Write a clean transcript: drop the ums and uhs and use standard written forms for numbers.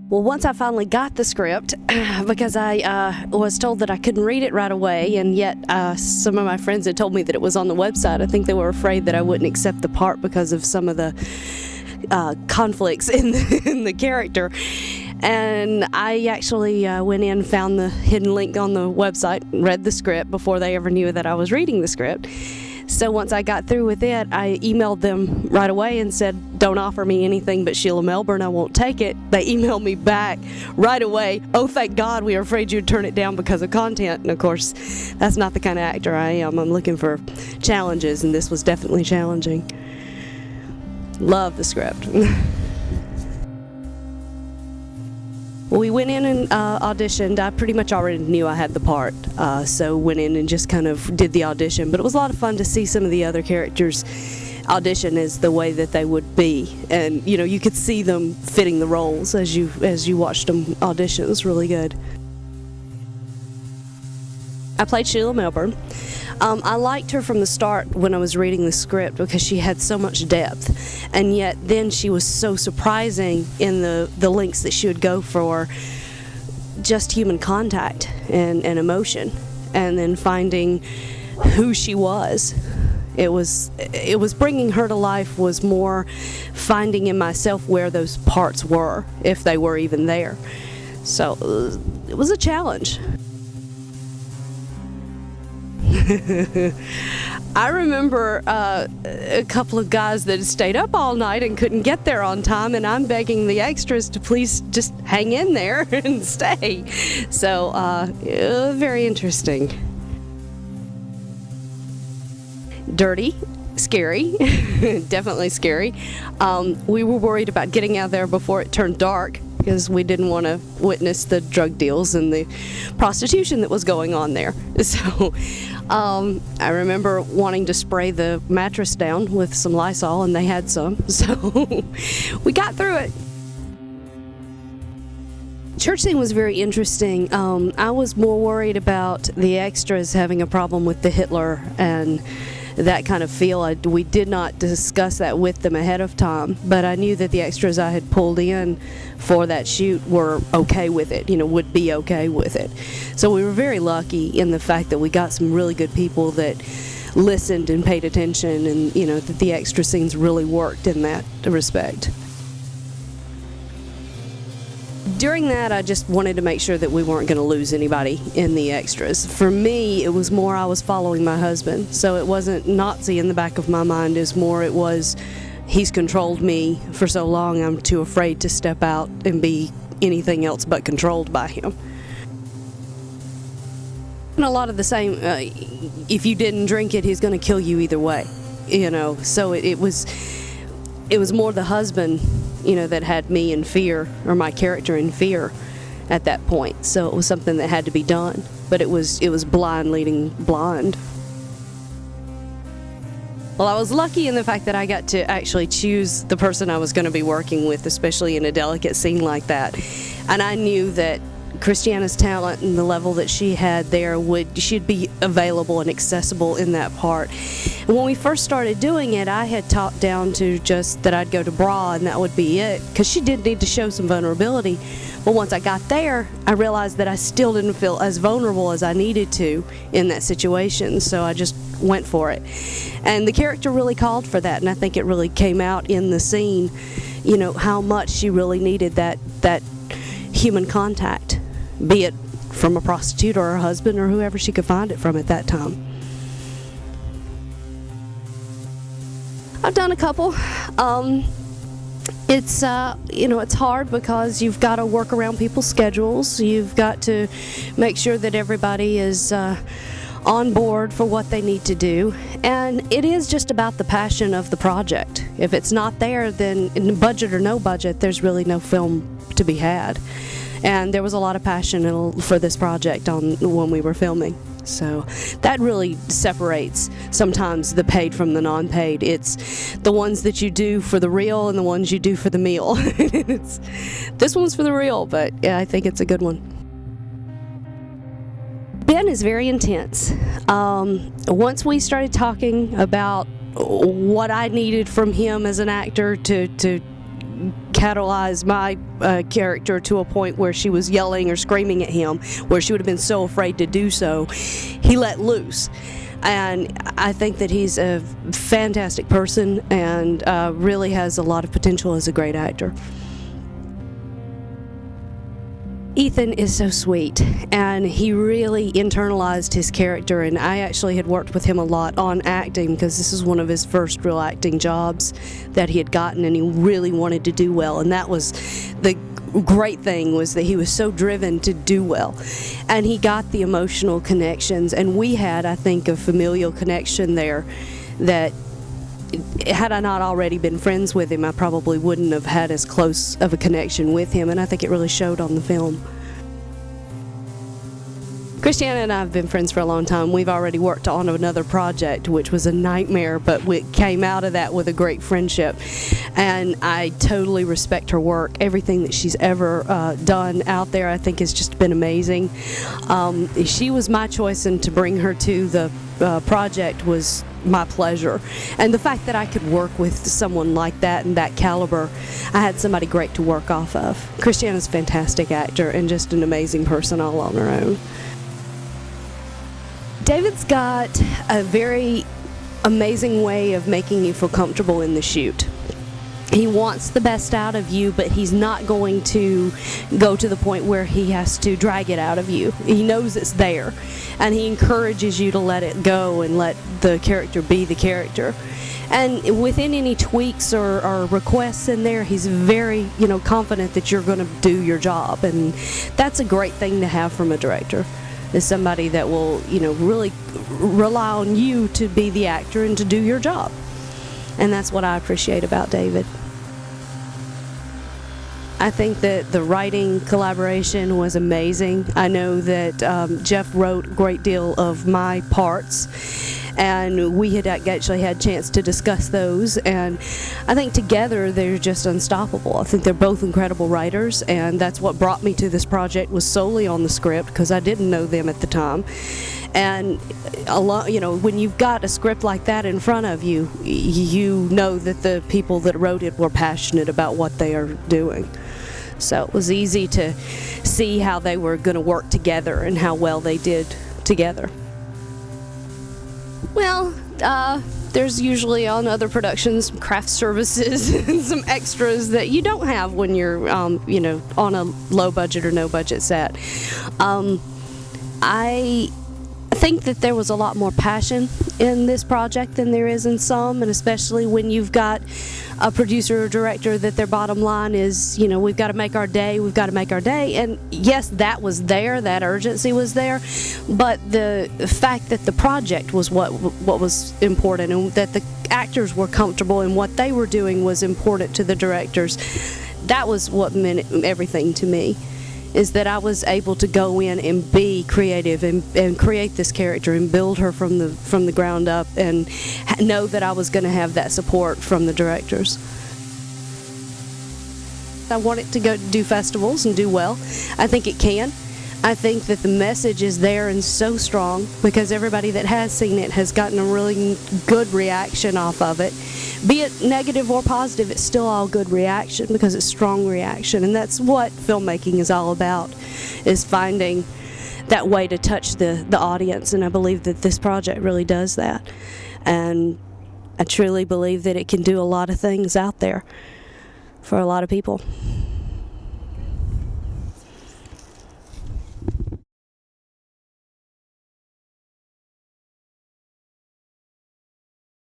Well, once I finally got the script, because I was told that I couldn't read it right away, and yet some of my friends had told me that it was on the website. I think they were afraid that I wouldn't accept the part because of some of the conflicts in the character. And I actually went in, found the hidden link on the website, read the script before they ever knew that I was reading the script. So once I got through with it, I emailed them right away and said, don't offer me anything but Sheila Melbourne, I won't take it. They emailed me back right away, oh, thank God, we were afraid you'd turn it down because of content. And of course, that's not the kind of actor I am. I'm looking for challenges, and this was definitely challenging. Love the script. We went in and auditioned. I pretty much already knew I had the part, so went in and just kind of did the audition. But it was a lot of fun to see some of the other characters audition as the way that they would be, and you could see them fitting the roles as you watched them audition. It was really good. I played Sheila Melbourne. I liked her from the start when I was reading the script because she had so much depth, and yet then she was so surprising in the lengths that she would go for just human contact and emotion, and then finding who she was. It was bringing her to life was more finding in myself where those parts were, if they were even there. So it was a challenge. I remember a couple of guys that had stayed up all night and couldn't get there on time, and I'm begging the extras to please just hang in there and stay. So very interesting. Dirty, scary, definitely scary. We were worried about getting out there before it turned dark because we didn't want to witness the drug deals and the prostitution that was going on there. So I remember wanting to spray the mattress down with some Lysol, and they had some, so we got through it. Church scene was very interesting. I was more worried about the extras having a problem with the Hitler and that kind of feel. We did not discuss that with them ahead of time, but I knew that the extras I had pulled in for that shoot were okay with it, would be okay with it. So we were very lucky in the fact that we got some really good people that listened and paid attention, and that the extra scenes really worked in that respect. During that, I just wanted to make sure that we weren't going to lose anybody in the extras. For me, it was more I was following my husband, so it wasn't Nazi in the back of my mind. It was he's controlled me for so long, I'm too afraid to step out and be anything else but controlled by him. And a lot of the same, if you didn't drink it, he's going to kill you either way, so it was more the husband that had me in fear, or my character in fear at that point. So it was something that had to be done, but it was blind leading blind. Well, I was lucky in the fact that I got to actually choose the person I was going to be working with, especially in a delicate scene like that. And I knew that Christiana's talent and the level that she had there should be available and accessible in that part. And when we first started doing it, I had talked down to just that I'd go to bra and that would be it, because she did need to show some vulnerability. But once I got there, I realized that I still didn't feel as vulnerable as I needed to in that situation, so I just went for it. And the character really called for that, and I think it really came out in the scene, how much she really needed that human contact, be it from a prostitute or her husband or whoever she could find it from at that time. I've done a couple. It's it's hard because you've got to work around people's schedules. You've got to make sure that everybody is on board for what they need to do, and it is just about the passion of the project. If it's not there, then budget or no budget, there's really no film to be had. And there was a lot of passion for this project when we were filming. So that really separates sometimes the paid from the non-paid. It's the ones that you do for the real and the ones you do for the meal. This one's for the real, but yeah, I think it's a good one. Ben is very intense. Once we started talking about what I needed from him as an actor to catalyze my character to a point where she was yelling or screaming at him, where she would have been so afraid to do so. He let loose. And I think that he's a fantastic person and really has a lot of potential as a great actor. Ethan is so sweet, and he really internalized his character, and I actually had worked with him a lot on acting because this is one of his first real acting jobs that he had gotten, and he really wanted to do well, and that was the great thing, was that he was so driven to do well, and he got the emotional connections, and we had, I think, a familial connection there that had I not already been friends with him, I probably wouldn't have had as close of a connection with him, and I think it really showed on the film. Christiana and I have been friends for a long time. We've already worked on another project, which was a nightmare, but we came out of that with a great friendship. And I totally respect her work. Everything that she's ever done out there, I think, has just been amazing. She was my choice, and to bring her to the project was my pleasure. And the fact that I could work with someone like that and that caliber, I had somebody great to work off of. Christiana's a fantastic actor and just an amazing person all on her own. David's got a very amazing way of making you feel comfortable in the shoot. He wants the best out of you, but he's not going to go to the point where he has to drag it out of you. He knows it's there, and he encourages you to let it go and let the character be the character. And within any tweaks or requests in there, he's very, confident that you're going to do your job, and that's a great thing to have from a director. Is somebody that will, really rely on you to be the actor and to do your job. And that's what I appreciate about David. I think that the writing collaboration was amazing. I know that Jeff wrote a great deal of my parts, and we had actually had a chance to discuss those, and I think together they're just unstoppable. I think they're both incredible writers, and that's what brought me to this project, was solely on the script, because I didn't know them at the time. And when you've got a script like that in front of you, you know that the people that wrote it were passionate about what they are doing. So it was easy to see how they were going to work together and how well they did together. Well, there's usually on other productions some craft services and some extras that you don't have when you're, on a low budget or no budget set. I think that there was a lot more passion in this project than there is in some, and especially when you've got a producer or director that their bottom line is, we've got to make our day, and yes, that was there, that urgency was there, but the fact that the project was what was important, and that the actors were comfortable and what they were doing was important to the directors, that was what meant everything to me. Is that I was able to go in and be creative and create this character and build her from the ground up, and know that I was going to have that support from the directors. I want it to go do festivals and do well. I think it can. I think that the message is there and so strong, because everybody that has seen it has gotten a really good reaction off of it. Be it negative or positive, it's still all good reaction, because it's strong reaction. And that's what filmmaking is all about, is finding that way to touch the audience. And I believe that this project really does that. And I truly believe that it can do a lot of things out there for a lot of people.